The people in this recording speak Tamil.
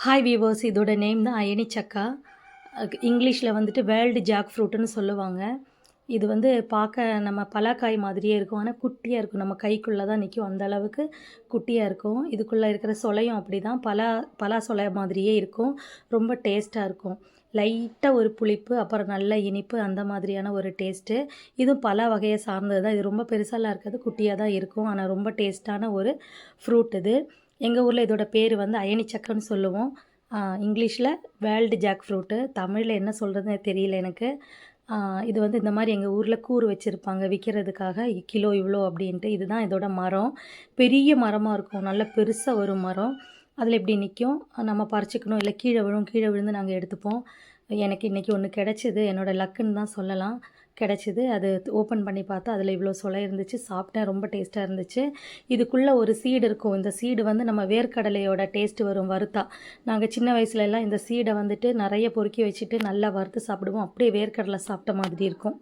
ஹாய் வீவர்ஸ், இதோட நேம் தான் அயனி சக்கா. இங்கிலீஷில் வந்துட்டு வேர்ல்டு ஜாக் ஃப்ரூட்டுன்னு சொல்லுவாங்க. இது வந்து பார்க்க நம்ம பலாக்காய் மாதிரியே இருக்கும். ஆனால் குட்டியாக இருக்கும். நம்ம கைக்குள்ளே தான் நிற்கும். அந்த அளவுக்கு குட்டியாக இருக்கும். இதுக்குள்ளே இருக்கிற சொலையும் அப்படி தான் பலா சொலை மாதிரியே இருக்கும். ரொம்ப டேஸ்ட்டாக இருக்கும். லைட்டாக ஒரு புளிப்பு, அப்புறம் நல்ல இனிப்பு, அந்த மாதிரியான ஒரு டேஸ்ட்டு. இதுவும் பலா வகையை சார்ந்தது தான். இது ரொம்ப பெருசாலாம் இருக்காது, குட்டியாக தான் இருக்கும். ஆனால் ரொம்ப டேஸ்ட்டான ஒரு ஃப்ரூட் இது. எங்கள் ஊரில் இதோட பேர் வந்து அயனி சக்கன்னு சொல்லுவோம். இங்கிலீஷில் வேர்ல்டு ஜாக் ஃப்ரூட்டு. தமிழில் என்ன சொல்கிறதுன்னு தெரியல எனக்கு. இது வந்து இந்த மாதிரி எங்கள் ஊரில் கூறு வச்சுருப்பாங்க விற்கிறதுக்காக. கிலோ இவ்வளோ அப்படின்ட்டு. இதுதான் இதோட மரம். பெரிய மரமாக இருக்கும். நல்ல பெருசாக ஒரு மரம். அதில் இப்படி நிற்கும். நம்ம பறிச்சுக்கணும், இல்லை கீழே விழும். கீழே விழுந்து நாங்கள் எடுத்துப்போம். எனக்கு இன்றைக்கி ஒன்று கிடச்சிது. என்னோடய லக்குன்னு தான் சொல்லலாம். கிடச்சிது. அது ஓப்பன் பண்ணி பார்த்தா அதில் இவ்வளோ சொலை இருந்துச்சு. சாப்பிட்டேன், ரொம்ப டேஸ்ட்டாக இருந்துச்சு. இதுக்குள்ளே ஒரு சீடு இருக்கும். இந்த சீடு வந்து நம்ம வேர்க்கடலையோட டேஸ்ட்டு வரும் வறுத்தா. நாங்கள் சின்ன வயசுலலாம் இந்த சீடை வந்துட்டு நிறைய பொறுக்கி வச்சுட்டு நல்லா வறுத்து சாப்பிடுவோம். அப்படியே வேர்க்கடலை சாப்பிட்ட மாதிரி இருக்கும்.